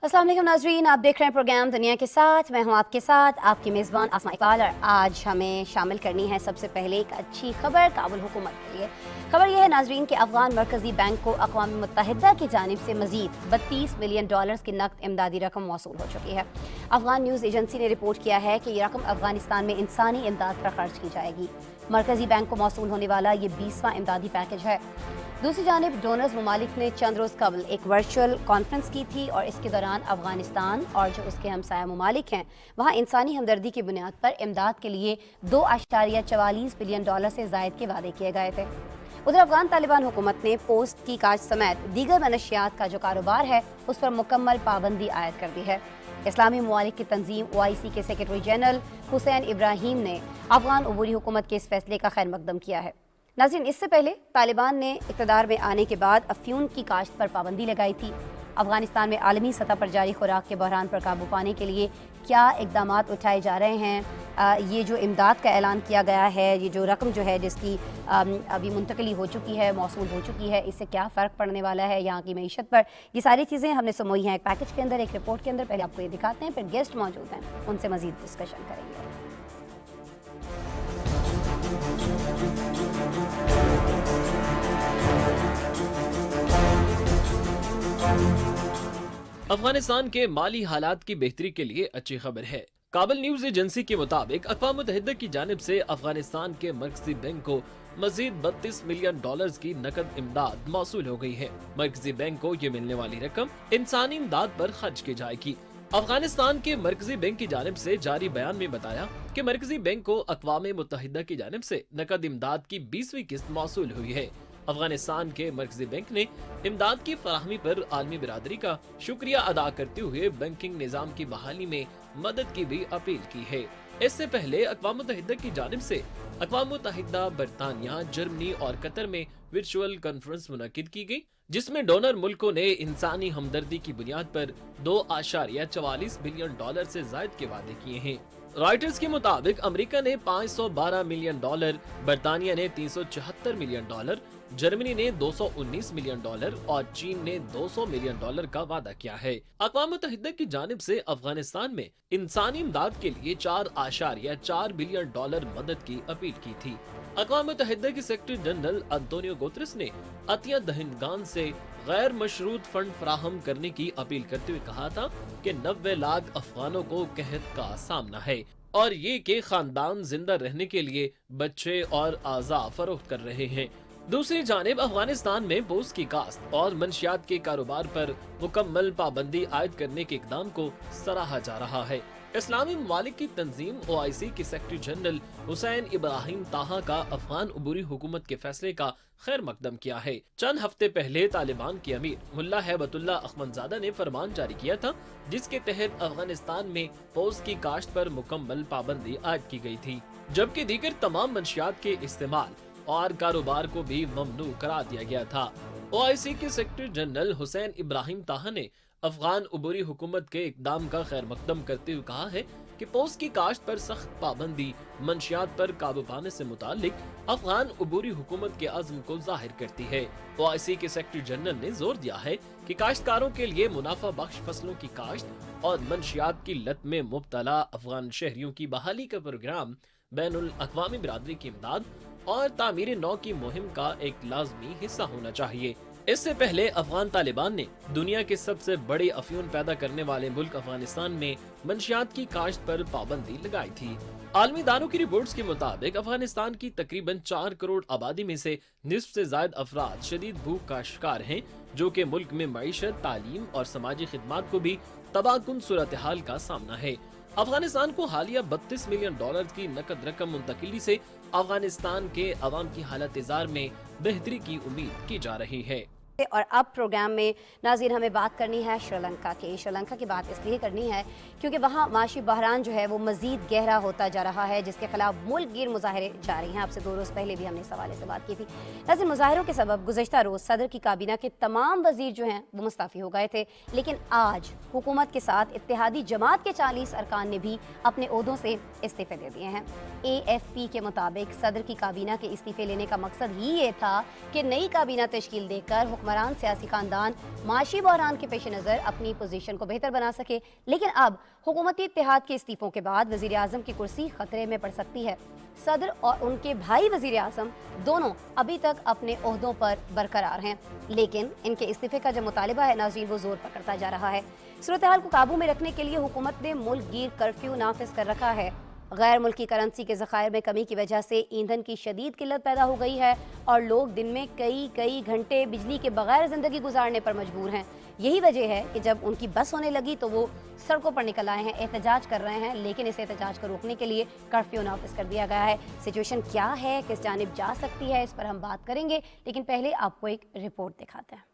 अस्सलाम वालेकुम नाजरीन, आप देख रहे हैं प्रोग्राम दुनिया के साथ। मैं हूं आपके साथ आपकी मेज़बान आसमा इकबाल और आज हमें शामिल करनी है सबसे पहले एक अच्छी खबर काबुल हुकूमत के लिए। खबर यह है नाजरीन कि अफगान मरकज़ी बैंक को अक़वाम मुत्तहिदा की जानिब से मज़ीद $32 मिलियन की नकद इमदादी रकम मौसूल हो चुकी है। अफगान न्यूज़ एजेंसी ने रिपोर्ट किया है कि ये रकम अफगानिस्तान में इंसानी इमदाद पर खर्च की जाएगी। मरकज़ी बैंक को मौसूल होने वाला ये 20वां इमदादी पैकेज है। दूसरी जानिब डोनर्स ममालिक ने चंद रोज़ कबल एक वर्चुअल कॉन्फ्रेंस की थी और इसके दौरान अफगानिस्तान और जो उसके हमसाया ममालिक हैं वहाँ इंसानी हमदर्दी की बुनियाद पर इमदाद के लिए $2.44 बिलियन से ज़ायद के वादे किए गए थे। उधर अफगान तालिबान हुकूमत ने पोस्ट की काश्त समेत दीगर मनशियात का जो कारोबार है उस पर मुकम्मल पाबंदी आयद कर दी है। इस्लामी ममालिक की तंजीम OIC के सेक्रेटरी जनरल हुसैन इब्राहिम ने अफगान अबूरी हुकूमत के इस फैसले का खैर मकदम किया है। नाज़रीन, इससे पहले तालिबान ने इक़्तिदार में आने के बाद अफ्यून की काश्त पर पाबंदी लगाई थी। अफगानिस्तान में आलमी सतह पर जारी खुराक के बहरान पर काबू पाने के लिए क्या इक़दाम उठाए जा रहे हैं, ये जो इमदाद का ऐलान किया गया है, ये जो रकम जो है जिसकी अभी मुंतकली हो चुकी है, मौसूल हो चुकी है, इससे क्या फ़र्क पड़ने वाला है यहाँ की मईशत पर, ये सारी चीज़ें हमने समोई हैं एक पैकेज के अंदर, एक रिपोर्ट के अंदर। पहले आपको ये दिखाते हैं, फिर गेस्ट मौजूद हैं, उनसे मज़ीद डिस्कशन करेंगे। अफगानिस्तान के माली हालात की बेहतरी के लिए अच्छी खबर है। काबल न्यूज एजेंसी के मुताबिक अक़वाम मुत्तहिदा की जानिब से अफगानिस्तान के मरकजी बैंक को मजीद $32 मिलियन की नकद इमदाद मौसूल हो गई है। मरकजी बैंक को ये मिलने वाली रकम इंसानी इमदाद पर खर्च की जाएगी। अफगानिस्तान के मरकजी बैंक की जानिब से जारी बयान में बताया कि मरकजी बैंक को अक़वाम मुत्तहिदा की जानिब से नकद इमदाद की 20वीं किस्त मौसूल हुई है। अफगानिस्तान के मरकजी बैंक ने इमदाद की फराहमी पर आलमी बिरादरी का शुक्रिया अदा करते हुए बैंकिंग निज़ाम की बहाली में मदद की भी अपील की है। इससे पहले अक़वाम मुत्तहिदा की जानिब से अक़वाम मुत्तहिदा, बरतानिया, जर्मनी और कतर में वर्चुअल कॉन्फ्रेंस मुनक्किद की गई, जिसमें डोनर मुल्कों ने इंसानी हमदर्दी की बुनियाद पर $2.44 बिलियन से ज़ायद के वादे किए हैं। रॉयटर्स के मुताबिक अमेरिका ने $512 मिलियन, बरतानिया ने $374 मिलियन, जर्मनी ने $219 मिलियन और चीन ने $200 मिलियन का वादा किया है। अक़वाम मुत्तहिदा की जानिब से अफगानिस्तान में इंसानी इमदाद के लिए $4.4 बिलियन मदद की अपील की थी। अक़वाम मुत्तहिदा के सेक्रेटरी जनरल अंतोनियो गुतरेस ने अतिया दहिंदगान से गैर मशरूत फंड फराहम करने की अपील करते हुए कहा था कि 90 लाख अफगानों को कहत का सामना है और ये के खानदान जिंदा रहने के लिए बच्चे और आज़ा फरोख्त कर रहे हैं। दूसरी जानिब अफगानिस्तान में पोस्ट की काश्त और मंशियात के कारोबार पर मुकम्मल पाबंदी आयद करने के इक़दाम को सराहा जा रहा है। इस्लामी ममालिक की तंजीम OIC के सेक्रेटरी जनरल हुसैन इब्राहिम ताहा का अफगान अबूरी हुकूमत के फैसले का खैर मकदम किया है। चंद हफ्ते पहले तालिबान के अमीर मुल्ला हैबतुल्लाह अखमदजादा ने फरमान जारी किया था, जिसके तहत अफगानिस्तान में पोस्ट की काश्त पर मुकम्मल पाबंदी आयद की गई थी, जबकि दीगर तमाम मंशियात के इस्तेमाल और कारोबार को भी ममनू करार दिया गया था। OIC के सेक्रेटरी जनरल हुसैन इब्राहिम ताहा ने अफगान अबूरी हुकूमत के इकदाम का खैर मकदम करते हुए कहा है कि पोस्ट की काश्त पर सख्त पाबंदी मंशियात पर काबू पाने से मुतालिक अफगान अबूरी हुकूमत के अज़्म को जाहिर करती है। OIC के सेक्रेटरी जनरल ने जोर दिया है कि काश्तकारों के लिए मुनाफा बख्श फसलों की काश्त और मंशियात की लत में मुब्तला अफगान शहरियों की बहाली का प्रोग्राम बैनुल अक़वामी बिरादरी की इमदाद और तामीर नौ की मुहिम का एक लाजमी हिस्सा होना चाहिए। इससे पहले अफगान तालिबान ने दुनिया के सबसे बड़े अफ्यून पैदा करने वाले मुल्क अफगानिस्तान में मंशियात की काश्त पर पाबंदी लगाई थी। आलमी दानों की रिपोर्ट्स के मुताबिक अफगानिस्तान की तकरीबन 4 करोड़ आबादी में से निस्फ से ज्यादा अफराद शदीद भूख का शिकार हैं, जो कि मुल्क में मईशत, तालीम और समाजी खिदमात को भी तबाहकुन सूरत हाल का सामना है। अफगानिस्तान को हालिया $32 मिलियन की नकद रकम मुंतकिली से अफगानिस्तान के अवाम की हालत इज़ार में बेहतरी की उम्मीद की जा रही है। और अब प्रोग्राम में नाज़रीन हमें बात करनी है श्रीलंका की। श्रीलंका की बात इसलिए करनी है क्योंकि वहाँ माशी बहरान जो है वो मज़ीद गहरा होता जा रहा है, जिसके खिलाफ मुल्क गिर मुजाहरे जारी हैं। आपसे 2 रोज़ पहले भी हमने इस हवाले से बात की थी। नाज़रीन, मुजाहरों के सबब गुज़श्ता रोज़ सदर की काबीना के तमाम वज़ीर जो हैं वो मुस्तफ़ी हो गए थे, लेकिन आज हुकूमत के साथ इत्तेहादी जमात के 40 अरकान ने भी अपने ओहदों से इस्तीफ़े दे दिए हैं। AFP के मुताबिक सदर की काबीना के इस्तीफ़े लेने का मकसद ही ये था कि नई काबीना तश्कील देकर حکمران سیاسی خاندان معاشی بحران کے پیش نظر اپنی پوزیشن کو بہتر بنا سکے، لیکن اب حکومتی اتحاد کے استعفوں کے بعد وزیر اعظم کی کرسی خطرے میں پڑ سکتی ہے۔ صدر اور ان کے بھائی وزیر اعظم دونوں ابھی تک اپنے عہدوں پر برقرار ہیں، لیکن ان کے استعفے کا جو مطالبہ ہے ناظرین وہ زور پکڑتا جا رہا ہے۔ صورتحال کو قابو میں رکھنے کے لیے حکومت نے ملک گیر کرفیو نافذ کر رکھا ہے۔ غیر ملکی کرنسی کے ذخائر میں کمی کی وجہ سے ایندھن کی شدید قلت پیدا ہو گئی ہے اور لوگ دن میں کئی گھنٹے بجلی کے بغیر زندگی گزارنے پر مجبور ہیں۔ یہی وجہ ہے کہ جب ان کی بس ہونے لگی تو وہ سڑکوں پر نکل آئے ہیں، احتجاج کر رہے ہیں، لیکن اس احتجاج کو روکنے کے لیے کرفیو نافذ کر دیا گیا ہے۔ سچویشن کیا ہے، کس جانب جا سکتی ہے، اس پر ہم بات کریں گے، لیکن پہلے آپ کو ایک رپورٹ دکھاتے ہیں۔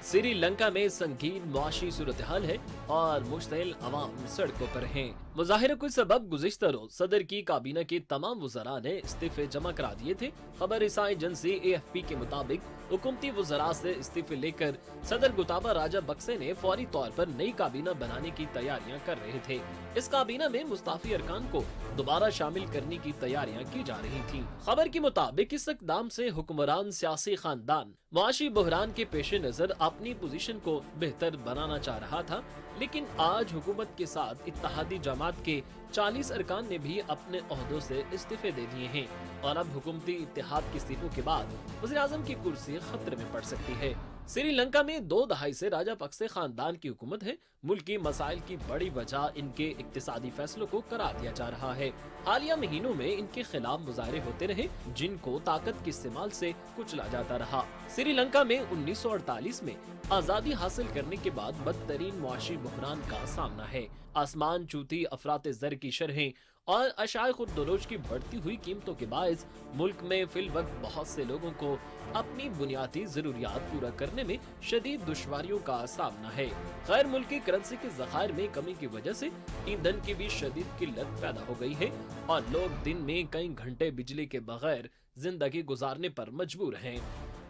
سری لنکا میں سنگین معاشی صورتحال ہے اور مشتعل عوام سڑکوں پر ہیں۔ مظاہرے کے سبب گزشتہ روز صدر کی کابینہ کے تمام وزراء نے استعفے جمع کرا دیے تھے۔ خبر رساں ایجنسی AFP کے مطابق حکومتی وزراء سے استعفے لے کر صدر گوتابا راجہ بکسے نے فوری طور پر نئی کابینہ بنانے کی تیاریاں کر رہے تھے۔ اس کابینہ میں مستعفی ارکان کو دوبارہ شامل کرنے کی تیاریاں کی جا رہی تھیں۔ خبر کے مطابق اس اقدام سے حکمران سیاسی خاندان معاشی بحران کے پیش نظر اپنی پوزیشن کو بہتر بنانا چاہ رہا تھا، لیکن آج حکومت کے ساتھ اتحادی جماعت کے 40 ارکان نے بھی اپنے عہدوں سے استعفے دے دیے ہیں اور اب حکومتی اتحاد کے استعفوں کے بعد وزیراعظم کی کرسی خطرے میں پڑ سکتی ہے۔ سری لنکا میں 2 دہائی سے راجہ پکسے خاندان کی حکومت ہے۔ ملکی مسائل کی بڑی وجہ ان کے اقتصادی فیصلوں کو قرار دیا جا رہا ہے۔ حالیہ مہینوں میں ان کے خلاف مظاہرے ہوتے رہے جن کو طاقت کے استعمال سے کچلا جاتا رہا۔ سری لنکا میں 1948 میں آزادی حاصل کرنے کے بعد بدترین معاشی بحران کا سامنا ہے۔ آسمان چوتی افراط زر کی شرحیں اور اشیاء خودروش کی بڑھتی ہوئی قیمتوں کے باعث ملک میں فی الوقت بہت سے لوگوں کو اپنی بنیادی ضروریات پورا کرنے میں شدید دشواریوں کا سامنا ہے۔ غیر ملکی کرنسی کے ذخائر میں کمی کی وجہ سے ایندھن کی بھی شدید قلت پیدا ہو گئی ہے اور لوگ دن میں کئی گھنٹے بجلی کے بغیر زندگی گزارنے پر مجبور ہیں۔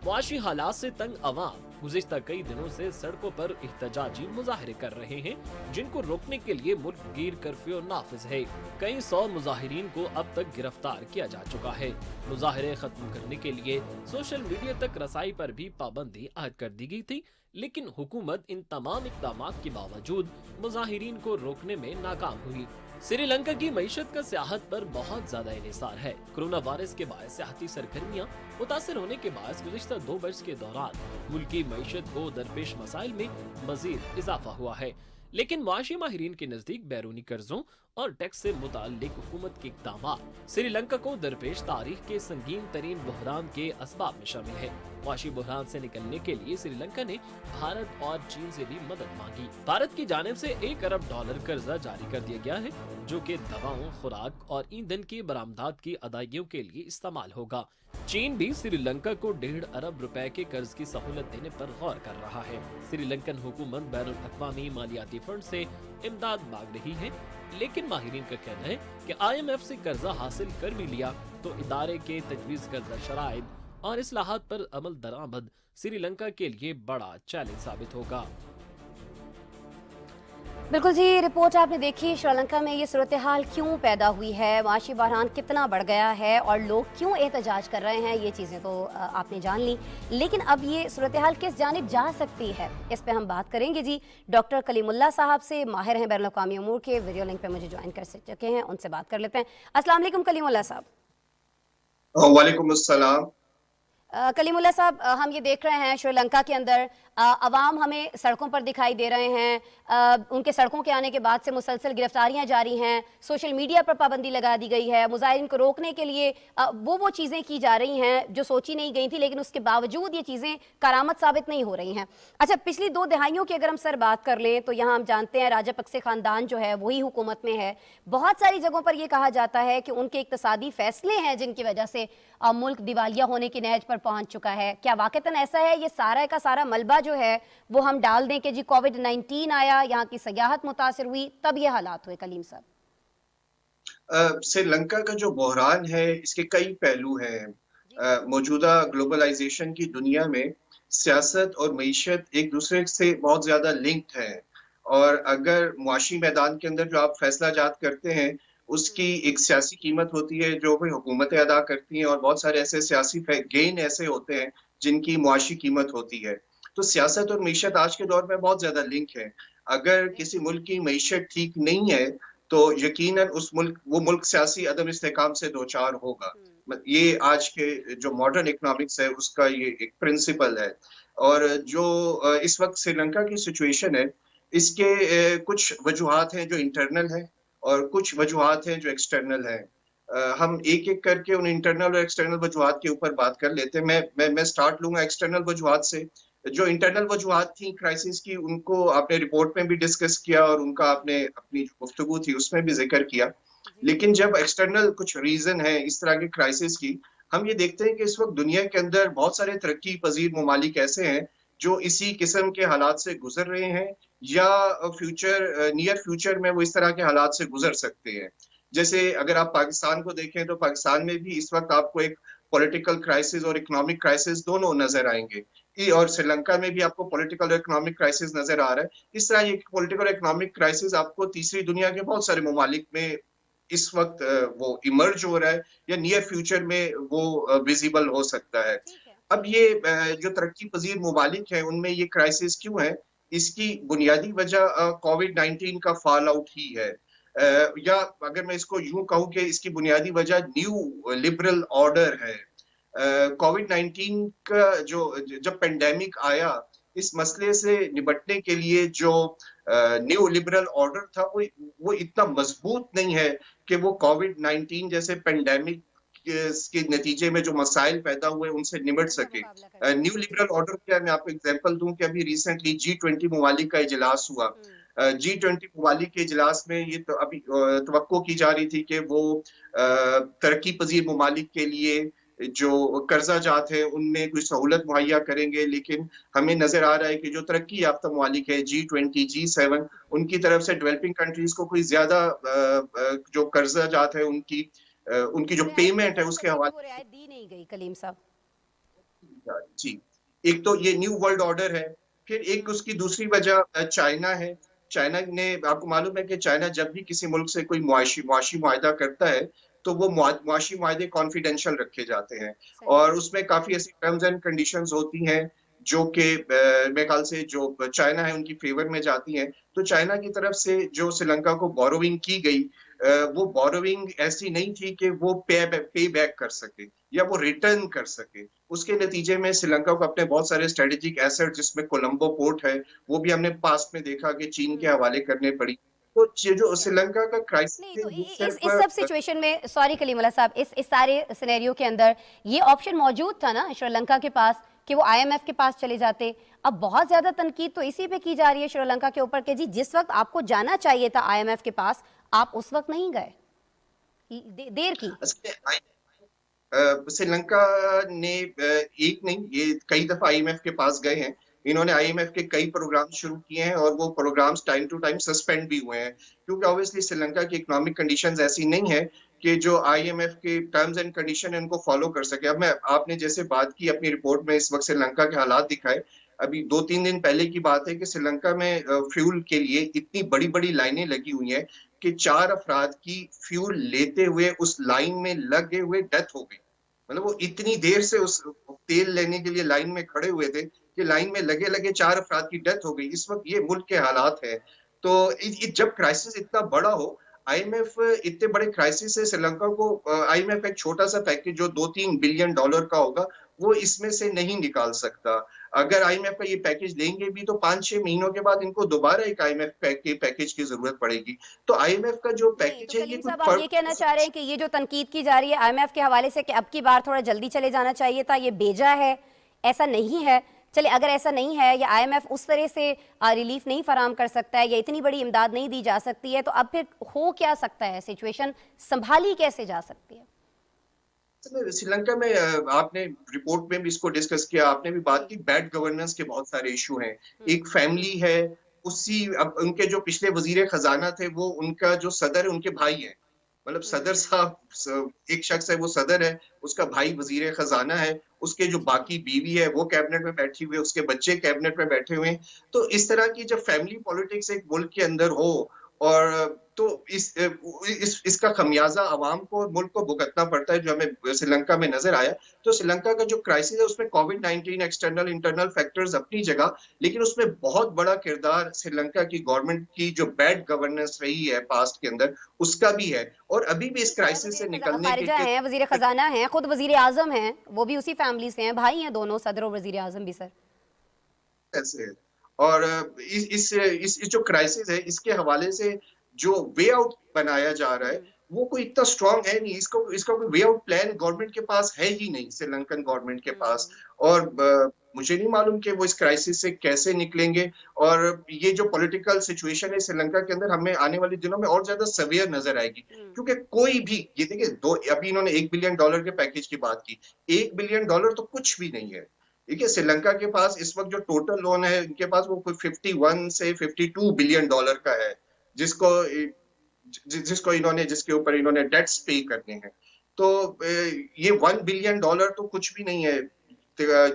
معاشی حالات سے تنگ عوام گزشتہ کئی دنوں سے سڑکوں پر احتجاجی مظاہرے کر رہے ہیں، جن کو روکنے کے لیے ملک گیر کرفیو نافذ ہے۔ کئی 100 مظاہرین کو اب تک گرفتار کیا جا چکا ہے۔ مظاہرے ختم کرنے کے لیے سوشل میڈیا تک رسائی پر بھی پابندی عائد کر دی گئی تھی، لیکن حکومت ان تمام اقدامات کے باوجود مظاہرین کو روکنے میں ناکام ہوئی۔ سری لنکا کی معیشت کا سیاحت پر بہت زیادہ انحصار ہے۔ کورونا وائرس کے باعث سیاحتی سرگرمیاں متاثر ہونے کے باعث گزشتہ 2 برس کے دوران ملکی معیشت کو درپیش مسائل میں مزید اضافہ ہوا ہے، لیکن معاشی ماہرین کے نزدیک بیرونی قرضوں اور ٹیکس سے متعلق حکومت کے اقدامات سری لنکا کو درپیش تاریخ کے سنگین ترین بحران کے اسباب میں شامل ہے۔ معاشی بحران سے نکلنے کے لیے سری لنکا نے بھارت اور چین سے بھی مدد مانگی۔ بھارت کی جانب سے $1 ارب قرضہ جاری کر دیا گیا ہے، جو کہ دواؤں، خوراک اور ایندھن کی برآمدات کی ادائیگیوں کے لیے استعمال ہوگا۔ چین بھی سری لنکا کو $1.5 ارب کے قرض کی سہولت دینے پر غور کر رہا ہے۔ سری لنکن حکومت بین الاقوامی مالیاتی فنڈ سے امداد مانگ رہی ہے، لیکن ماہرین کا کہنا ہے کہ IMF سے قرضہ حاصل کر بھی لیا تو ادارے کے تجویز کردہ شرائط اور اصلاحات پر عمل درآمد سری لنکا کے لیے بڑا چیلنج ثابت ہوگا۔ بالکل جی، رپورٹ آپ نے دیکھی۔ شری لنکا میں یہ صورتحال کیوں پیدا ہوئی ہے، معاشی بحران کتنا بڑھ گیا ہے اور لوگ کیوں احتجاج کر رہے ہیں، یہ چیزیں تو آپ نے جان لی، لیکن اب یہ صورتحال کس جانب جا سکتی ہے، اس پہ ہم بات کریں گے جی۔ ڈاکٹر کلیم اللہ صاحب سے، ماہر ہیں بین الاقوامی امور کے، ویڈیو لنک پہ مجھے جوائن کر چکے ہیں، ان سے بات کر لیتے ہیں۔ السلام علیکم کلیم اللہ صاحب۔ وعلیکم السلام۔ کلیم اللہ صاحب، ہم یہ دیکھ رہے ہیں شری لنکا کے اندر عوام ہمیں سڑکوں پر دکھائی دے رہے ہیں، ان کے سڑکوں کے آنے کے بعد سے مسلسل گرفتاریاں جاری ہیں، سوشل میڈیا پر پابندی لگا دی گئی ہے، مظاہرین کو روکنے کے لیے وہ چیزیں کی جا رہی ہیں جو سوچی نہیں گئی تھی، لیکن اس کے باوجود یہ چیزیں کارآمد ثابت نہیں ہو رہی ہیں۔ اچھا، پچھلی 2 دہائیوں کی اگر ہم سر بات کر لیں تو یہاں ہم جانتے ہیں راجہ پکسے خاندان جو ہے وہی حکومت میں ہے۔ بہت ساری جگہوں پر یہ کہا جاتا ہے کہ ان کے اقتصادی فیصلے ہیں جن کی وجہ سے ملک دیوالیہ ہونے کی نہج پر پہنچ چکا ہے۔ کیا واقعتاً ایسا ہے، یہ سارا کا سارا ملبہ جو ہے وہ ہم ڈال دیں کہ جی کووڈ-19 آیا، یہاں کی سیاحت متاثر ہوئی، تب یہ حالات ہوئے؟ کلیم صاحب، سری لنکا کا جو بحران ہے اس کے کئی پہلو ہیں۔ موجودہ گلوبلائزیشن کی دنیا میں سیاست اور معیشت ایک دوسرے سے بہت زیادہ لنکڈ ہے، اور اگر معاشی میدان کے اندر جو آپ فیصلہ جات کرتے ہیں اس کی ایک سیاسی قیمت ہوتی ہے جو کوئی حکومتیں ادا کرتی ہیں، اور بہت سارے ایسے سیاسی گین ایسے ہوتے ہیں جن کی معاشی قیمت ہوتی ہے. تو سیاست اور معیشت آج کے دور میں بہت زیادہ لنک ہے. اگر کسی ملک کی معیشت ٹھیک نہیں ہے تو یقیناً وہ ملک سیاسی عدم استحکام سے دوچار ہوگا. یہ آج کے جو ماڈرن اکنامکس ہے اس کا یہ ایک پرنسپل ہے. اور جو اس وقت سری لنکا کی سچویشن ہے اس کے کچھ وجوہات ہیں جو انٹرنل ہیں اور کچھ وجوہات ہیں جو ایکسٹرنل ہیں. ہم ایک ایک کر کے ان انٹرنل اور ایکسٹرنل وجوہات کے اوپر بات کر لیتے ہیں. میں سٹارٹ لوں گا ایکسٹرنل وجوہات سے. جو انٹرنل وجوہات تھیں کرائسس کی ان کو آپ نے رپورٹ میں بھی ڈسکس کیا اور ان کا آپ نے اپنی جو گفتگو تھی اس میں بھی ذکر کیا. لیکن جب ایکسٹرنل کچھ ریزن ہے اس طرح کے کرائسس کی، ہم یہ دیکھتے ہیں کہ اس وقت دنیا کے اندر بہت سارے ترقی پذیر ممالک ایسے ہیں جو اسی قسم کے حالات سے گزر رہے ہیں یا نیئر فیوچر میں وہ اس طرح کے حالات سے گزر سکتے ہیں. جیسے اگر آپ پاکستان کو دیکھیں تو پاکستان میں بھی اس وقت آپ کو ایک پولیٹیکل کرائسس اور اکنامک کرائسس دونوں نظر آئیں گے. اور سری لنکا میں بھی آپ کو پولیٹیکل اور اکنامک کرائسس نظر آ رہا ہے. اس طرح یہ پولیٹیکل اور اکنامک کرائسس آپ کو تیسری دنیا کے بہت سارے ممالک میں اس وقت وہ ایمرج ہو رہا ہے یا نیئر فیوچر میں وہ ویزیبل ہو سکتا ہے. اب یہ جو ترقی پذیر ممالک ہیں ان میں یہ کرائسس کیوں ہے؟ اس کی بنیادی وجہ کووڈ-19 کا فال آؤٹ ہی ہے. یا اگر میں اس کو یوں کہوں کہ اس کی بنیادی وجہ نیو لبرل آرڈر ہے. کووڈ-19 کا جب پینڈیمک آیا اس مسئلے سے نبٹنے کے لیے جو نیو لبرل آرڈر تھا وہ اتنا مضبوط نہیں ہے کہ وہ کووڈ-19 جیسے پینڈیمک کے نتیجے میں جو مسائل پیدا ہوئے ان سے نمٹ سکے. نیو لبرل آرڈر کیا، میں آپ کو ایگزامپل دوں کہ ابھی ریسنٹلی G20 ممالک کا اجلاس ہوا. G20 ممالک کے اجلاس میں یہ ابھی توقع کی جا رہی تھی کہ وہ ترقی پذیر ممالک کے لیے جو قرضہ جات ہے ان میں کوئی سہولت مہیا کریں گے، لیکن ہمیں نظر آ رہا ہے کہ جو ترقی یافتہ ممالک ہے G20 G7 ان کی طرف سے ڈیولپنگ کنٹریز کو کوئی زیادہ جو قرضہ جات ہے ان کی جو پیمنٹ ہے اس کے حوالے رعایت دی نہیں گئی. کلیم صاحب جی، ایک تو یہ نیو ورلڈ آرڈر ہے. پھر ایک اس کی دوسری وجہ چائنا ہے. چائنا نے، آپ کو معلوم ہے کہ چائنا جب بھی کسی ملک سے کوئی معاشی معاہدہ کرتا ہے تو وہ معاشی معاہدے کانفیڈینشیل رکھے جاتے ہیں اور اس میں کافی ایسی ٹرمز اینڈ کنڈیشنز ہوتی ہیں جو کہ میرے خیال سے جو چائنا ہے ان کی فیور میں جاتی ہیں. تو چائنا کی طرف سے جو سری لنکا کو بوروئنگ کی گئی وہ بوروئنگ ایسی نہیں تھی کہ وہ پے بیک کر سکے یا وہ ریٹرن کر سکے. اس کے نتیجے میں سری لنکا کو اپنے بہت سارے اسٹریٹجک ایسٹ جس میں کولمبو پورٹ ہے وہ بھی ہم نے پاسٹ میں دیکھا کہ چین کے حوالے کرنے پڑی. تو جو سری لنکا کا کرائسس نہیں تو اس سب سچویشن میں، سوری کلیم اللہ صاحب، اس سارے سینیریو کے اندر یہ آپشن موجود تھا نا شری لنکا کے پاس کہ وہ آئی ایم ایف کے پاس چلے جاتے. اب بہت زیادہ تنقید تو اسی پہ کی جا رہی ہے شری لنکا کے اوپر کہ جی جس وقت آپ کو جانا چاہیے تھا آئی ایم ایف کے پاس آپ اس وقت نہیں گئے، دیر کی. سری لنکا نے ایک نہیں یہ کئی دفعہ آئی ایم ایف کے پاس گئے ہیں. انہوں نے آئی ایم ایف کے کئی پروگرام شروع کیے ہیں اور وہ programs time to time suspend بھی ہوئے ہیں کیونکہ obviously سری لنکا کی اکنامک کنڈیشنز ایسی نہیں ہے کہ جو آئی ایم ایف کے ٹرمز اینڈ کنڈیشن ان کو فالو کر سکے. اب آپ نے جیسے بات کی اپنی رپورٹ میں اس وقت سری لنکا کے حالات دکھائے. ابھی 2-3 دن پہلے کی بات ہے کہ سری لنکا میں فیول کے لیے اتنی بڑی بڑی لائنیں لگی ہوئی ہیں کہ 4 افراد کی فیول لیتے ہوئے اس لائن میں لگے ہوئے ڈیتھ ہو گئی. مطلب وہ اتنی دیر سے اس تیل لینے کے لیے لائن میں کھڑے ہوئے تھے کہ لائن میں لگے 4 افراد کی ڈیتھ ہو گئی. اس وقت یہ ملک کے حالات ہیں. تو جب کرائسس اتنا بڑا ہو، آئی ایم ایف اتنے بڑے کرائسس سے سری لنکا کو آئی ایم ایف ایک چھوٹا سا پیکج جو $2-3 بلین کا ہوگا وہ اس میں سے نہیں نکال سکتا. اگر آئی ایم ایف کا یہ پیکج لیں گے بھی تو 5-6 مہینوں کے بعد ان کو دوبارہ ایک آئی ایم ایف کے پیکج کی ضرورت پڑے گی. تو آئی ایم ایف کا جو پیکج ہے کلیم صاحب آپ یہ کہنا چاہ رہے ہیں کہ یہ جو تنقید کی جا رہی ہے آئی ایم ایف کے حوالے سے کہ اب کی بار تھوڑا جلدی چلے جانا چاہیے تھا، یہ بیجا ہے، ایسا نہیں ہے. چلے اگر ایسا نہیں ہے یا آئی ایم ایف اس طرح سے ریلیف نہیں فراہم کر سکتا ہے یا اتنی بڑی امداد نہیں دی جا سکتی ہے تو اب پھر ہو کیا سکتا ہے، سچویشن سنبھالی کیسے جا سکتی ہے؟ سری لنکا میں آپ نے رپورٹ میں بھی اس کو ڈسکس کیا، آپ نے بھی بات کی، بیڈ گورننس کے بہت سارے ایشو ہیں. ایک فیملی ہے اب ان کے جو پچھلے وزیر خزانہ تھے وہ ان کا جو صدر ہے ان کے بھائی ہیں. मतलब सदर साहब एक शख्स है, वो सदर है, उसका भाई वजीर खजाना है, उसके जो बाकी बीवी है वो कैबिनेट में बैठी हुई है, उसके बच्चे कैबिनेट में बैठे हुए हैं। तो इस तरह की जब फैमिली पॉलिटिक्स एक मुल्क के अंदर हो, और तो इसका खमियाजा अवाम को और मुल्क को भुगतना पड़ता है, जो हमें श्रीलंका में नजर आया। तो श्रीलंका का जो क्राइसिस है उसमें कोविड-19 एक्सटर्नल इंटरनल फैक्टर्स अपनी जगह, लेकिन उसमें बहुत बड़ा किरदार श्रीलंका की गवर्नमेंट की जो बैड गवर्नेंस रही है पास्ट के अंदर, उसका भी है। और अभी भी इस क्राइसिस से निकलने खारिजा हैं, वजीर खजाना हैं, खुद वजीर आजम हैं, वो भी उसी फैमिली से हैं, भाई हैं दोनों, सदर और वजीर आजम भी सर। ऐसे है। और इस जो क्राइसिस है, इसके हवाले से जो वे आउट बनाया जा रहा है, वो कोई इतना स्ट्रांग है नहीं। इसका कोई वे आउट प्लान गवर्नमेंट के पास है ही नहीं, श्रीलंकन गवर्नमेंट के पास। और मुझे नहीं मालूम कि वो इस क्राइसिस से कैसे निकलेंगे। और ये जो पॉलिटिकल सिचुएशन है श्रीलंका के अंदर, हमें आने वाले दिनों में और ज्यादा सवियर नजर आएगी। क्योंकि कोई भी, ये देखिए, अभी इन्होंने $1 बिलियन के पैकेज की बात की। $1 बिलियन तो कुछ भी नहीं है। ठीक है, श्रीलंका के पास इस वक्त जो टोटल लोन है इनके पास, वो कोई 51 से $52 बिलियन का है, जिसके ऊपर इन्होंने डेट्स पे करने हैं। तो ये $1 बिलियन तो कुछ भी नहीं है।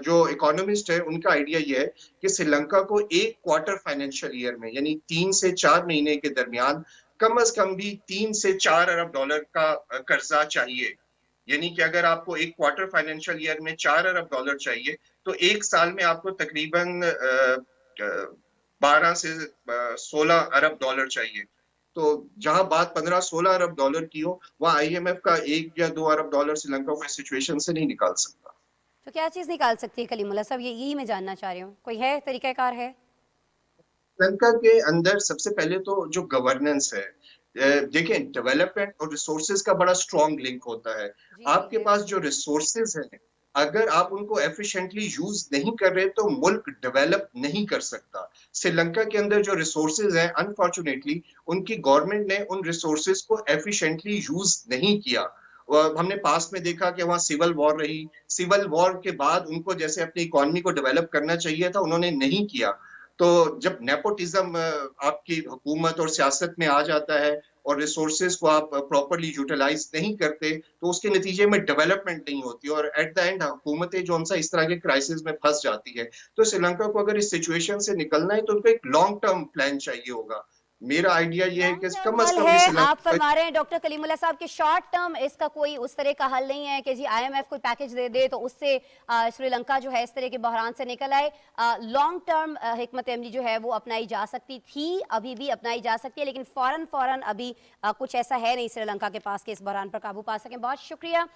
जो इकोनॉमिस्ट है उनका आइडिया ये है कि श्रीलंका को एक क्वार्टर फाइनेंशियल ईयर में, यानी 3 से 4 महीने के दरमियान, कम से कम भी $3 से 4 अरब का कर्जा चाहिए। यानी कि अगर आपको एक क्वार्टर फाइनेंशियल ईयर में $4 अरब चाहिए, तो एक साल में आपको तकरीबन 12 से 16 अरब चाहिए। तो जहां बात 15-16 अरब की हो, वहां IMF का 1 या 2 अरब श्रीलंका को इस सिचुएशन से नहीं निकाल सकता। तो क्या चीज़ निकाल सकती है कलीमुल्लाह साहब, यही मैं जानना चाह रही हूँ, कोई है तरीकाकार है? श्रीलंका के अंदर सबसे पहले तो जो गवर्नेंस है, देखें, डेवलपमेंट और रिसोर्सेज का बड़ा स्ट्रॉन्ग लिंक होता है। आपके पास जो रिसोर्सेज हैं, अगर आप उनको एफिशिएंटली यूज नहीं कर रहे तो मुल्क डेवलप नहीं कर सकता। श्रीलंका के अंदर जो रिसोर्सेज हैं, अनफॉर्चुनेटली उनकी गवर्नमेंट ने उन रिसोर्सेज को एफिशिएंटली यूज नहीं किया। हमने पास्ट में देखा कि वहाँ सिविल वॉर रही। सिविल वॉर के बाद उनको जैसे अपनी इकोनॉमी को डेवलप करना चाहिए था, उन्होंने नहीं किया। तो जब नेपोटिज्म आपकी हुकूमत और सियासत में आ जाता है और रिसोर्सेज को आप प्रॉपर्ली यूटिलाइज नहीं करते, तो उसके नतीजे में डेवलपमेंट नहीं होती और एट द एंड हुकूमतें जो इस तरह के क्राइसिस में फंस जाती है। तो श्रीलंका को अगर इस सिचुएशन से निकलना है तो उनको एक लॉन्ग टर्म प्लान चाहिए होगा। मेरा आइडिया ये है कि कम से कम आप फरमा रहे हैं डॉक्टर कलीमुल्लाह साहब कि शॉर्ट टर्म इसका कोई उस तरह का हल नहीं है कि जी IMF कोई पैकेज दे दे तो उससे श्रीलंका जो है इस तरह के बहरान से निकल आए। लॉन्ग टर्म हिकमत अमली जो है वो अपनाई जा सकती थी, अभी भी अपनाई जा सकती है, लेकिन फौरन अभी कुछ ऐसा है नहीं श्रीलंका के पास कि इस बहरान पर काबू पा सकें। बहुत शुक्रिया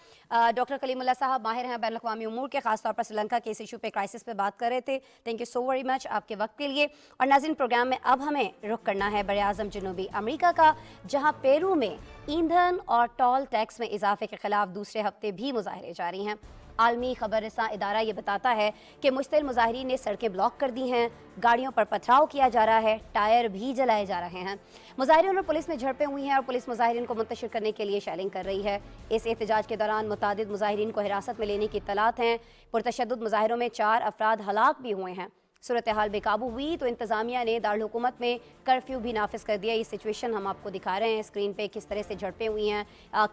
डॉक्टर कलीमुल्लाह साहब, माहिर हैं बैनुल अक़वामी उमूर के, खासतौर पर श्रीलंका के इस इशू पे, क्राइसिस पे बात कर रहे थे। Thank you so very much आपके वक्त के लिए। और नाज़रीन, प्रोग्राम में अब हमें रुख करना है बड़े आज़म जनूबी अमेरिका का, जहां पेरू में ईंधन और टोल टैक्स में इजाफे के खिलाफ दूसरे हफ्ते भी मुजाहरे जारी हैं। आलमी खबर रसां इदारा ये बताता है कि मुश्तिल मुजाहिरीन ने सड़कें ब्लॉक कर दी हैं, गाड़ियों पर पथराव किया जा रहा है, टायर भी जलाए जा रहे हैं। मुजाहिरीन और पुलिस में झड़पें हुई हैं और पुलिस मुजाहिरीन को मुंतशिर करने के लिए शेलिंग कर रही है। इस एहतजाज के दौरान मुतादिद मुजाहिरीन को हिरासत में लेने की इत्तलात हैं। पुरतशद्दुद मुजाहिरों में 4 अफराद हलाक भी हुए हैं। सूरत हाल बेकाबू हुई तो इंतज़ामिया ने दारुल हुकूमत में कर्फ्यू भी नाफिज कर दिया। ये सिचुएशन हम आपको दिखा रहे हैं स्क्रीन पे, किस तरह से झड़पें हुई हैं,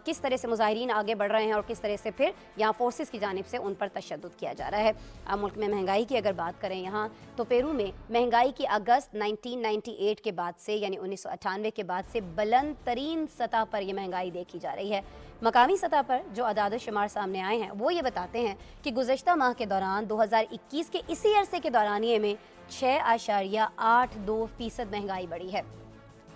किस तरह से मुजाहिरीन आगे बढ़ रहे हैं और किस तरह से फिर यहाँ फोर्सेस की जानिब से उन पर तशद्दुद किया जा रहा है। मुल्क में महंगाई की अगर बात करें यहाँ, तो पेरू में महंगाई की अगस्त 1998 के बाद से, यानी 1998 के बाद से बुलंद तरीन सतह पर यह महंगाई देखी जा रही है। मकामी सतह पर जो अदाद शुमार सामने आए हैं वो ये बताते हैं कि गुज़श्ता माह के दौरान 2021 के इसी अरसे के दौरानिए में 6.82% महंगाई बढ़ी है।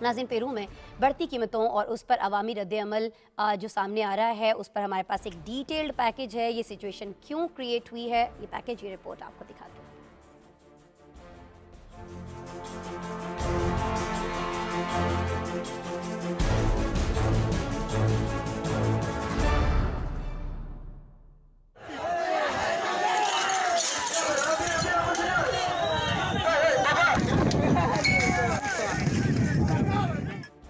नाज़रीन, पेरू में बढ़ती कीमतों और उस पर अवामी रद्द-ए-अमल जो सामने आ रहा है, उस पर हमारे पास एक डिटेल्ड पैकेज है। ये सिचुएशन क्यों क्रिएट हुई है, ये पैकेज, ये रिपोर्ट आपको दिखाते हैं।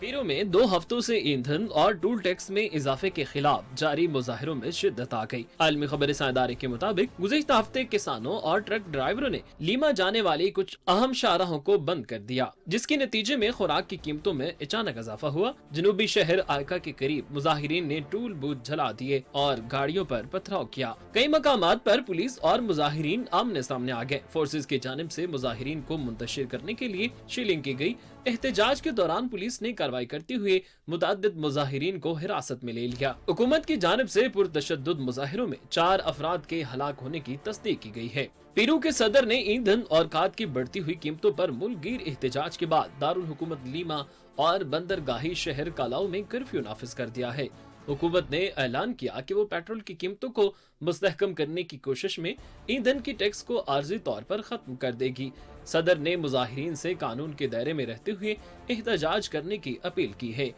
पेरू में 2 2 हफ्तों से ईंधन और टूल टैक्स में इजाफे के खिलाफ जारी मुजाहिरों में शिद्दत आ गई। आलमी खबर इदारे के मुताबिक गुज़िश्ता हफ्ते किसानों और ट्रक ड्राइवरों ने लीमा जाने वाली कुछ अहम शाहराहों को बंद कर दिया, जिसके नतीजे में खुराक की कीमतों में अचानक इजाफा हुआ। जनूबी शहर आयका के करीब मुजाहिरीन ने टूल बूथ जला दिए और गाड़ियों पर पथराव किया। कई मकामात पर पुलिस और मुजाहिरीन आमने सामने आ गए। फोर्सेज की जानिब से मुजाहिरीन को मुंतशिर करने के लिए शीलिंग की गई। एहतजाज के दौरान पुलिस ने कार्रवाई करते हुए मुतअद्दिद मुजाहिरीन को हिरासत में ले लिया। हुकूमत की जानिब से पुरतशद्दुद मुजाहिरों में 4 अफराद के हलाक होने की तस्दीक की गई है। पेरू के सदर ने ईंधन और खाद की बढ़ती हुई कीमतों पर मुल्कगीर एहतजाज के बाद दारुल हुकूमत लीमा और बंदरगाही शहर कालाऊ में कर्फ्यू नाफिज कर दिया है। हुकूमत ने ऐलान किया कि वो पेट्रोल की कीमतों को मुस्तहकम करने की कोशिश में ईंधन की टैक्स को आर्जी तौर पर खत्म कर देगी। सदर ने मुजाहिरीन से कानून के दायरे में रहते हुए एहतजाज करने की अपील की है।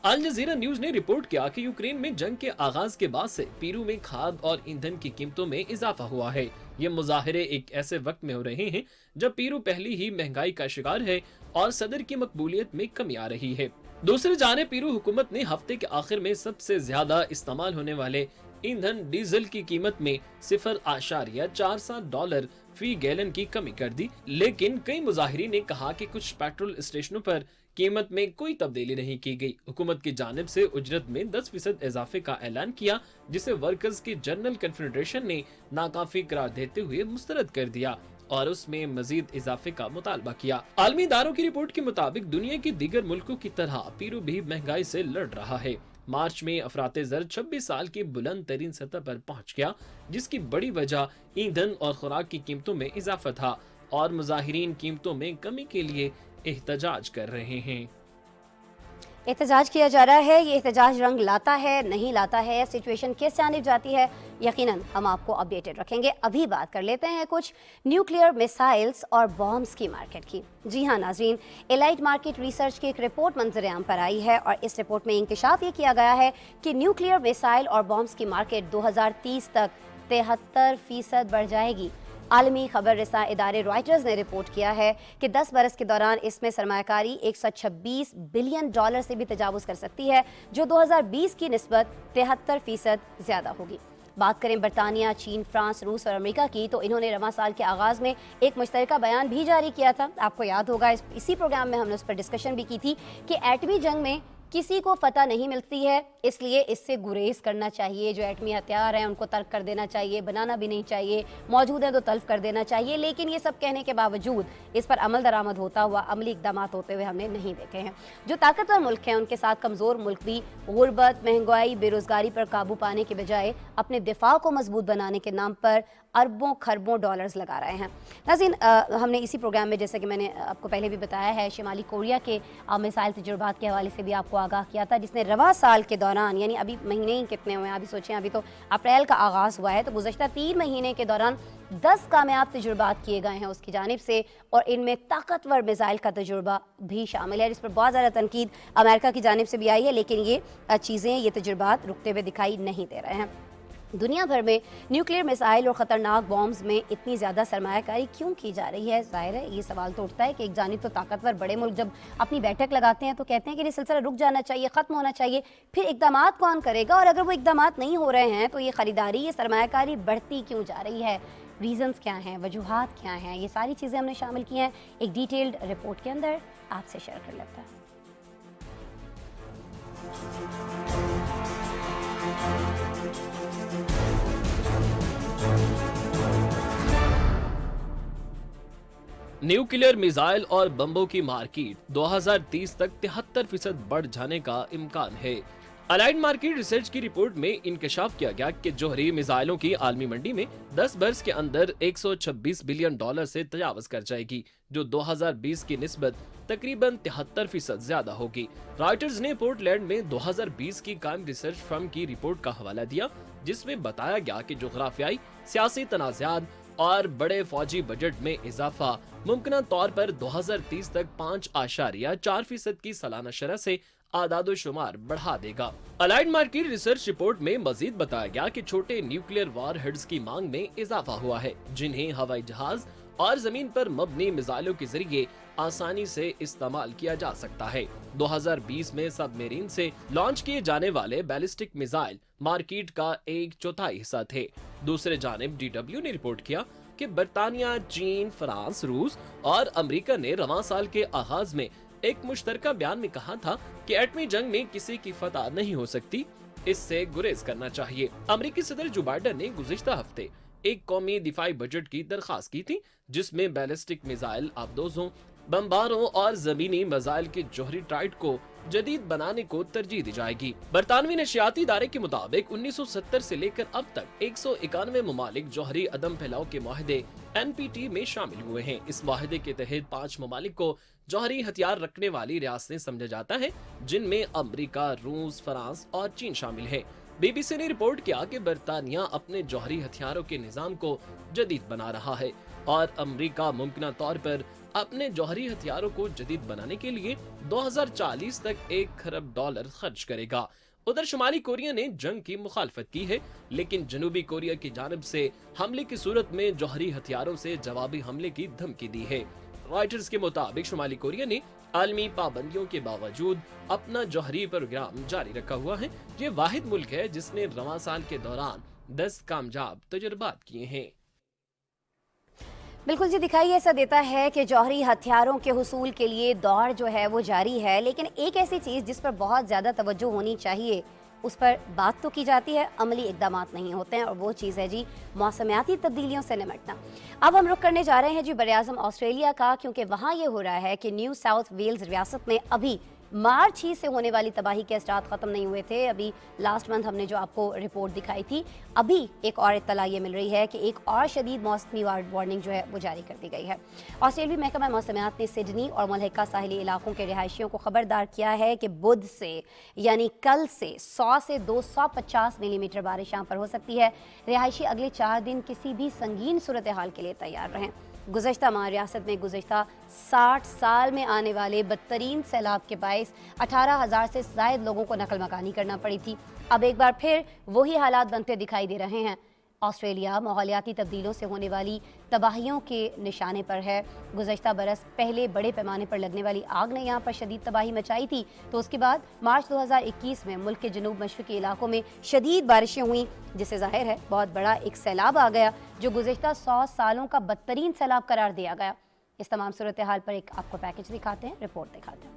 अल जज़ीरा न्यूज ने रिपोर्ट किया कि यूक्रेन में जंग के आगाज के बाद से पेरू में खाद और ईंधन की कीमतों में इजाफा हुआ है। ये मुजाहिरे एक ऐसे वक्त में हो रहे हैं जब पेरू पहले ही महंगाई का शिकार है और सदर की मकबूलियत में कमी आ रही है। दूसरी जानिब पेरू हुकूमत ने हफ्ते के आखिर में सबसे ज्यादा इस्तेमाल होने वाले ईंधन डीजल की कीमत में $0.47 फी गैलन की कमी कर दी, लेकिन कई मुजाहिरीन ने कहा कि कुछ पेट्रोल स्टेशनों पर कीमत में कोई तब्दीली नहीं की गई। हुकूमत की जानिब से उजरत में 10% इजाफे का ऐलान किया, जिसे वर्कर्स की जनरल कन्फेडरेशन ने नाकाफी करार देते हुए मुस्तरद कर दिया और उसमें मजीद इजाफे का मुतालबा किया। आलमी इदारों की रिपोर्ट के मुताबिक दुनिया के दीगर मुल्कों की तरह पेरू भी महंगाई से लड़ रहा है। मार्च में अफराते ज़र 26 साल की बुलंद तरीन सतह पर पहुंच गया, जिसकी बड़ी वजह ईंधन और खुराक की कीमतों में इजाफा था और मुजाहिरीन कीमतों में कमी के लिए एहतजाज कर रहे हैं। एहतजाज किया जा रहा है। ये एहतजाज रंग लाता है, नहीं लाता है, सिचुएशन किस जानिब जाती है, यकीनन हम आपको अपडेटेड रखेंगे। अभी बात कर लेते हैं कुछ न्यूक्लियर मिसाइल्स और बॉम्ब्स की मार्केट की। जी हाँ नाजरीन, एलाइट मार्केट रिसर्च की एक रिपोर्ट मंजर-ए-आम पर आई है और इस रिपोर्ट में इंकशाफ ये किया गया है कि न्यूक्लियर मिसाइल और बॉम्ब्स की मार्केट 2030 तक 73% बढ़ जाएगी। आलमी खबर रसा इदारे रॉयटर्स ने रिपोर्ट किया है कि 10 बरस के दौरान इसमें सरमायाकारी $126 बिलियन से भी तजावुज़ कर सकती है, जो 2020 की निस्बत 73% ज़्यादा होगी। बात करें बरतानिया, चीन, फ्रांस, रूस और अमेरिका की, तो इन्होंने रवां साल के आगाज़ में एक मुश्तरका बयान भी जारी किया था। आपको याद होगा इसी प्रोग्राम में हमने उस पर डिस्कशन भी की थी कि एटमी जंग में किसी को फतह नहीं मिलती है, इसलिए इससे गुरेज करना चाहिए। जो एटमी हथियार हैं उनको तर्क कर देना चाहिए, बनाना भी नहीं चाहिए, मौजूद है तो तल्फ कर देना चाहिए। लेकिन ये सब कहने के बावजूद इस पर अमल दरामद होता हुआ, अमली इकदाम होते हुए हमने नहीं देखे हैं। जो ताकतवर मुल्क हैं उनके साथ कमज़ोर मुल्क भी गुर्बत, महंगाई, बेरोज़गारी पर काबू पाने के बजाय अपने दिफा को मजबूत बनाने के नाम पर अरबों खरबों डॉलर्स लगा रहे हैं। नाज़रीन, हमने इसी प्रोग्राम में, जैसे कि मैंने आपको पहले भी बताया है, शिमाली कोरिया के मिसाइल तजुर्बात के हवाले से भी आपको आगाह किया था, जिसने रवा साल के दौरान, यानी अभी महीने ही कितने हुए हैं, अभी सोचें अभी तो अप्रैल का आगाज़ हुआ है, तो गुज़श्ता 3 महीने के दौरान 10 कामयाब तजुर्बात किए गए हैं उसकी जानिब से, और इनमें ताकतवर मिसाइल का तजुर्बा भी शामिल है, जिस पर बहुत ज़्यादा तनकीद अमेरिका की जानिब से भी आई है। लेकिन ये चीज़ें, ये तजुर्बात रुकते हुए दिखाई नहीं दे रहे हैं। दुनिया भर में न्यूक्लियर मिसाइल और ख़तरनाक बॉम्ब्स में इतनी ज़्यादा सरमायाकारी क्यों की जा रही है? ज़ाहिर है ये सवाल तो उठता है कि एक जानिब तो ताकतवर बड़े मुल्क जब अपनी बैठक लगाते हैं तो कहते हैं कि ये सिलसिला रुक जाना चाहिए, ख़त्म होना चाहिए, फिर इक़दामात कौन करेगा? और अगर वो इक़दामात नहीं हो रहे हैं तो ये ख़रीदारी, ये सरमायाकारी बढ़ती क्यों जा रही है? रीज़न्स क्या हैं, वजूहात क्या हैं? ये सारी चीज़ें हमने शामिल की हैं एक डिटेल्ड रिपोर्ट के अंदर, आपसे शेयर कर लेते हैं। न्यूक्लियर मिसाइल और बम्बों की मार्केट 2030 तक 73% बढ़ जाने का इम्कान है। अलाइड मार्केट रिसर्च की रिपोर्ट में इंकशाफ किया गया कि जोहरी मिसाइलों की आलमी मंडी में 10 बरस के अंदर $126 बिलियन से तजावज कर जाएगी, जो 2020 की निस्बत तकरीबन 73% ज्यादा होगी। रॉयटर्स ने पोर्टलैंड में 2020 की कायम रिसर्च फर्म की रिपोर्ट का हवाला दिया, जिसमें बताया गया कि जोग्राफियाई, सियासी तनाज़ात और बड़े फौजी बजट में इजाफा मुमकिन तौर पर 2030 तक 5.4% की सालाना शरह से आदादो शुमार बढ़ा देगा। अलाइड मार्केट रिसर्च रिपोर्ट में मजीद बताया गया कि छोटे न्यूक्लियर वॉर हेड्स की मांग में इजाफा हुआ है, जिन्हें हवाई जहाज और जमीन पर मबनी मिसाइलों के जरिए आसानी से इस्तेमाल किया जा सकता है। 2020 में सबमरीन से लॉन्च किए जाने वाले बैलिस्टिक मिसाइल मार्केट का 1/4 हिस्सा थे। दूसरे जानिब DW ने रिपोर्ट किया कि बरतानिया, चीन, फ्रांस, रूस और अमेरिका ने रवां साल के आगाज में एक मुश्तरका बयान में कहा था कि एटमी जंग में किसी की फतह नहीं हो सकती, इससे गुरेज करना चाहिए। अमेरिकी सदर जो बाइडन ने गुज़िश्ता हफ्ते एक कौमी दिफाई बजट की दरखास्त की थी, जिसमें बैलिस्टिक मिसाइल आबदोजों, बमबारों और जमीनी मिसाइल के जोहरी ट्राइड को जदीद बनाने को तरजीह दी जाएगी। बरतानवी नशियाती इदारे के मुताबिक 1970 से लेकर अब तक 191 ममालिक जोहरी अदम फैलाव के मुआहदे NPT में शामिल हुए हैं। इस मुआहदे के तहत 5 ममालिक को जौहरी हथियार रखने वाली रियासतें समझा जाता है, जिनमें अमेरिका, रूस, फ्रांस और चीन शामिल है। BBC ने रिपोर्ट किया कि बरतानिया अपने जौहरी हथियारों के निजाम को जदीद बना रहा है और अमेरिका मुमकिन तौर पर अपने जौहरी हथियारों को जदीद बनाने के लिए 2040 तक $1 खरब खर्च करेगा। उधर शुमाली कोरिया ने जंग की मुखालफत की है, लेकिन जनूबी कोरिया की जानिब से हमले की सूरत में जौहरी हथियारों से जवाबी हमले की धमकी दी है। रॉयटर्स के मुताबिक शुमाली कोरिया ने आलमी पाबंदियों के बावजूद अपना जौहरी प्रोग्राम जारी रखा हुआ है। ये वाहिद मुल्क है जिसने रवां साल के दौरान 10 कामयाब तजुर्बात किए हैं। बिल्कुल जी, दिखाई ऐसा देता है कि जौहरी हथियारों के हुसूल के लिए दौड़ जो है वो जारी है, लेकिन एक ऐसी चीज़ जिस पर बहुत ज़्यादा तवज्जो होनी चाहिए, उस पर बात तो की जाती है, अमली इक़दामात नहीं होते हैं, और वो चीज़ है जी मौसमियाती तब्दीलियों से निपटना। अब हम रुख करने जा रहे हैं जी बरआज़म ऑस्ट्रेलिया का, क्योंकि वहाँ ये हो रहा है कि न्यू साउथ वेल्स रियासत में अभी मार्च ही से होने वाली तबाही के असरात ख़त्म नहीं हुए थे। अभी लास्ट मंथ हमने जो आपको रिपोर्ट दिखाई थी, अभी एक और इत्तला ये मिल रही है कि एक और शदीद मौसमी वार्निंग जो है वो जारी कर दी गई है। ऑस्ट्रेलियावी महकमा मौसमियात ने सिडनी और मुल्हिका साहिली इलाकों के रिहायशियों को खबरदार किया है कि बुध से यानी कल से 100 से 250 मिलीमीटर बारिश यहाँ पर हो सकती है। रिहायशी अगले 4 दिन किसी भी संगीन सूरत हाल के लिए तैयार रहें। गुज़श्ता माह रियासत में गुज़श्ता 60 साल में आने वाले बदतरीन सैलाब के बायस 18,000 से ज़ायद लोगों को नकल मकानी करना पड़ी थी। अब एक बार फिर वही हालात बनते दिखाई दे रहे हैं। ऑस्ट्रेलिया माहौलियाती तब्दीलों से होने वाली तबाहियों के निशाने पर है। गुज़श्ता बरस पहले बड़े पैमाने पर लगने वाली आग ने यहाँ पर शदीद तबाही मचाई थी, तो उसके बाद मार्च 2021 में मुल्क के जनूब मशरक़ी इलाकों में शदीद बारिशें हुई, जिससे ज़ाहिर है बहुत बड़ा एक सैलाब आ गया, जो गुज़श्ता 100 सालों का बदतरीन सैलाब करार दिया गया। इस तमाम सूरत हाल पर एक आपको पैकेज दिखाते हैं, रिपोर्ट दिखाते हैं।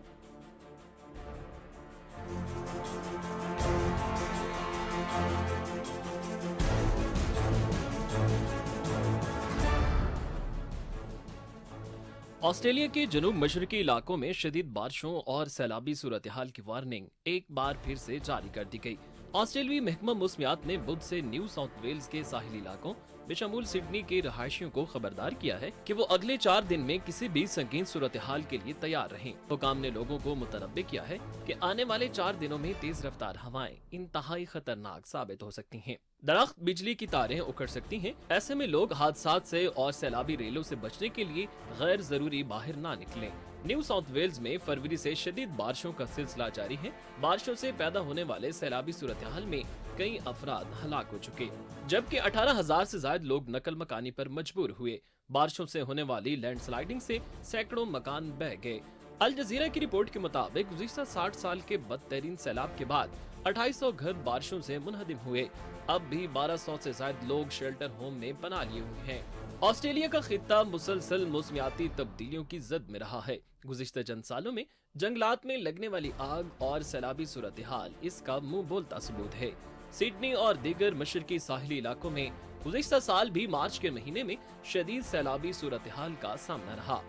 ऑस्ट्रेलिया के जनूब मशरकी इलाकों में शदीद बारिशों और सैलाबी सूरत हाल की वार्निंग एक बार फिर से जारी कर दी गई। ऑस्ट्रेलियावी महकमा मौसमियात ने बुध से न्यू साउथ वेल्स के साहिली इलाकों बेशमूल सिडनी के रहायशियों को खबरदार किया है कि वो अगले 4 दिन में किसी भी संगीन सूरत हाल के लिए तैयार रहें। हुकाम ने लोगों को मुतनब्बे किया है कि आने वाले 4 दिनों में तेज रफ्तार हवाएं इंतहाई खतरनाक साबित हो सकती हैं। दरख्त, बिजली की तारें उखड़ सकती हैं। ऐसे में लोग हादसात से और सैलाबी रेलों से बचने के लिए गैर जरूरी बाहर ना निकलें। न्यू साउथ वेल्स में फरवरी से शदीद बारिशों का सिलसिला जारी है। बारिशों से पैदा होने वाले सैलाबी सूरत हाल में कई अफराद हलाक हो चुके, जबकि 18,000 से ज्यादा लोग नकल मकानी पर मजबूर हुए। बारिशों से होने वाली लैंडस्लाइडिंग से सैकड़ों मकान बह गए। अल जजीरा की रिपोर्ट के मुताबिक गुज़िश्ता 60 साल के बदतरीन सैलाब के बाद 2800 घर बारिशों से मुनहदिम हुए। अब भी 1200 से ज्यादा लोग शेल्टर होम में पनाह लिए हुए हैं। ऑस्ट्रेलिया का खित्ता मुसलसल मौसमियाती तब्दीलियों की जद में रहा है। गुज़िश्ता चंद सालों में जंगलात में लगने वाली आग और सैलाबी सूरत हाल इसका मुंह बोलता सबूत है। सिडनी और दीगर मशरकी साहिली इलाकों में गुज़िश्ता साल भी मार्च के महीने में शदीद सैलाबी सूरत हाल का सामना रहा।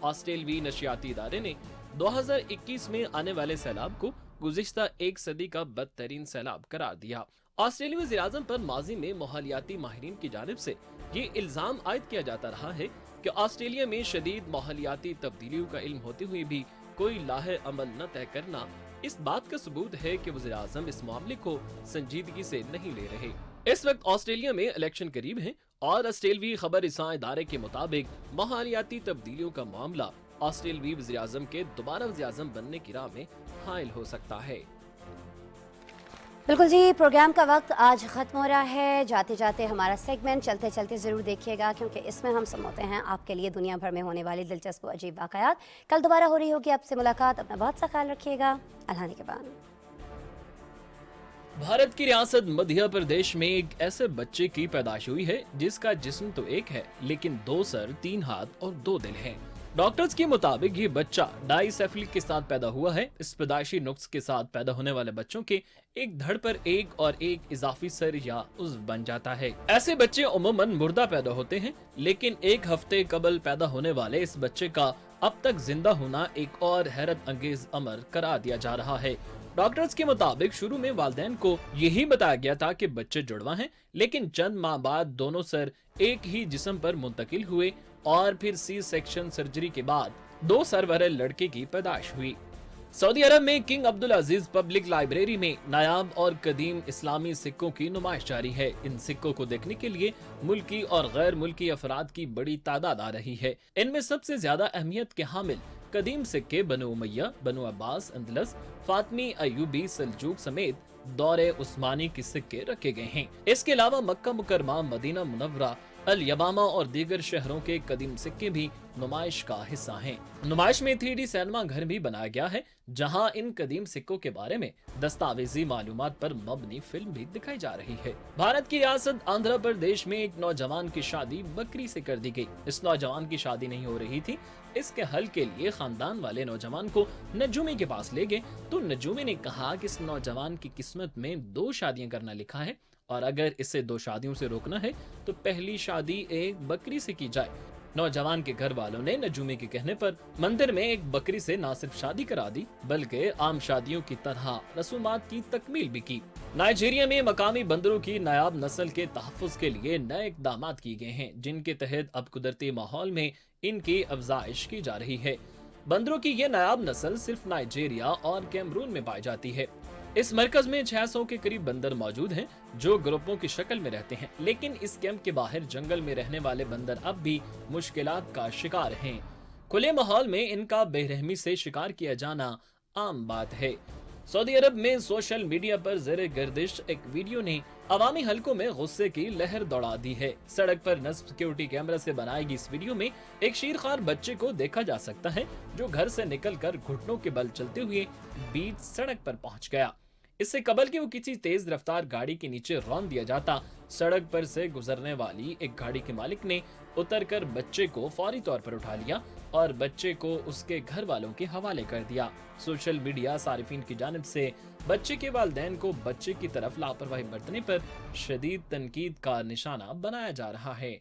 ऑस्ट्रेलियावी नशियाती इदारे ने 2021 में आने वाले सैलाब को गुज़िश्ता 1 सदी का बदतरीन सैलाब करार दिया। ऑस्ट्रेलियाई वज़ीर-ए-आज़म पर माजी में माहौलियाती माहिरीन की जानिब से ये इल्जाम आयद किया जाता रहा है कि ऑस्ट्रेलिया में शदीद माहौलियाती तब्दीलियों का इल्म होते हुए भी कोई लाहे अमल न तय करना इस बात का सबूत है कि वज़ीर-ए-आज़म इस मामले को संजीदगी से नहीं ले रहे। इस वक्त ऑस्ट्रेलिया में इलेक्शन करीब है और ऑस्ट्रेलियावी खबर रिसां इदारे के मुताबिक माहौलियाती तब्दीलियों का मामला ऑस्ट्रेलियावी वज़ीर-ए-आज़म के दोबारा वज़ीर-ए-आज़म बनने की राह में हाइल हो सकता है। بالکل جی، پروگرام کا وقت آج ختم ہو رہا ہے. جاتے جاتے ہمارا سیگمنٹ چلتے چلتے ضرور دیکھیے گا، کیونکہ اس میں ہم سموتے ہیں آپ کے لیے دنیا بھر میں ہونے والی دلچسپ و عجیب واقعات. کل دوبارہ ہو رہی ہوگی آپ سے ملاقات. اپنا بہت سا خیال رکھیے گا. اللہ نگہبان. بھارت کی ریاست مدھیہ پردیش میں ایک ایسے بچے کی پیدائش ہوئی ہے جس کا جسم تو ایک ہے لیکن 2 سر، 3 ہاتھ اور 2 دل ہیں. ڈاکٹرز کے مطابق یہ بچہ ڈائی سیفلک کے ساتھ پیدا ہوا ہے. اس پیدائشی نقص کے ساتھ پیدا ہونے والے بچوں کے ایک دھڑ پر ایک اور ایک اضافی سر یا عضو بن جاتا ہے. ایسے بچے عموماً مردہ پیدا ہوتے ہیں، لیکن 1 ہفتے قبل پیدا ہونے والے اس بچے کا اب تک زندہ ہونا ایک اور حیرت انگیز امر قرار دیا جا رہا ہے. ڈاکٹرز کے مطابق شروع میں والدین کو یہی بتایا گیا تھا کہ بچے جڑواں ہیں، لیکن چند ماہ بعد دونوں سر ایک ہی جسم پر منتقل ہوئے اور پھر سی سیکشن سرجری کے بعد 2 سر والے لڑکے کی پیدائش ہوئی. سعودی عرب میں کنگ عبدالعزیز پبلک لائبریری میں نایاب اور قدیم اسلامی سکوں کی نمائش جاری ہے. ان سکوں کو دیکھنے کے لیے ملکی اور غیر ملکی افراد کی بڑی تعداد آ رہی ہے. ان میں سب سے زیادہ اہمیت کے حامل قدیم سکے بنو امیہ، بنو عباس، اندلس، فاطمی، ایوبی، سلجوق سمیت دور عثمانی کے سکے رکھے گئے ہیں. اس کے علاوہ مکہ مکرمہ، مدینہ منورہ، الیمامہ اور دیگر شہروں کے قدیم سکے بھی نمائش کا حصہ ہیں. نمائش میں 3D سینما گھر بھی بنایا گیا ہے جہاں ان قدیم سکوں کے بارے میں دستاویزی معلومات پر مبنی فلم بھی دکھائی جا رہی ہے. بھارت کی ریاست آندھرا پردیش میں ایک نوجوان کی شادی بکری سے کر دی گئی. اس نوجوان کی شادی نہیں ہو رہی تھی. اس کے حل کے لیے خاندان والے نوجوان کو نجومی کے پاس لے گئے تو نجومی نے کہا کہ اس نوجوان کی قسمت میں 2 شادیاں کرنا لکھا ہے اور اگر اسے 2 شادیوں سے روکنا ہے تو پہلی شادی ایک بکری سے کی جائے. نوجوان کے گھر والوں نے نجومی کے کہنے پر مندر میں ایک بکری سے نہ صرف شادی کرا دی بلکہ عام شادیوں کی طرح رسومات کی تکمیل بھی کی. نائجیریا میں مقامی بندروں کی نایاب نسل کے تحفظ کے لیے نئے اقدامات کیے گئے ہیں جن کے تحت اب قدرتی ماحول میں ان کی افزائش کی جا رہی ہے. بندروں کی یہ نایاب نسل صرف نائجیریا اور کیمرون میں پائی جاتی ہے. اس مرکز میں 600 کے قریب بندر موجود ہیں جو گروپوں کی شکل میں رہتے ہیں، لیکن اس کیمپ کے باہر جنگل میں رہنے والے بندر اب بھی مشکلات کا شکار ہیں. کھلے ماحول میں ان کا بے رحمی سے شکار کیا جانا عام بات ہے. سعودی عرب میں سوشل میڈیا پر زیر گردش ایک ویڈیو نے عوامی حلقوں میں غصے کی لہر دوڑا دی ہے. سڑک پر نصب سیکیورٹی کیمرہ سے بنائی گئی اس ویڈیو میں ایک شیرخوار بچے کو دیکھا جا سکتا ہے جو گھر سے نکل کر گھٹنوں کے بل چلتے ہوئے بیچ سڑک پر پہنچ گیا. اس سے قبل کہ وہ کسی تیز رفتار گاڑی کے نیچے رون دیا جاتا، سڑک پر سے گزرنے والی ایک گاڑی کے مالک نے اتر کر بچے کو فوری طور پر اٹھا لیا اور بچے کو اس کے گھر والوں کے حوالے کر دیا. سوشل میڈیا صارفین کی جانب سے بچے کے والدین کو بچے کی طرف لاپرواہی برتنے پر شدید تنقید کا نشانہ بنایا جا رہا ہے.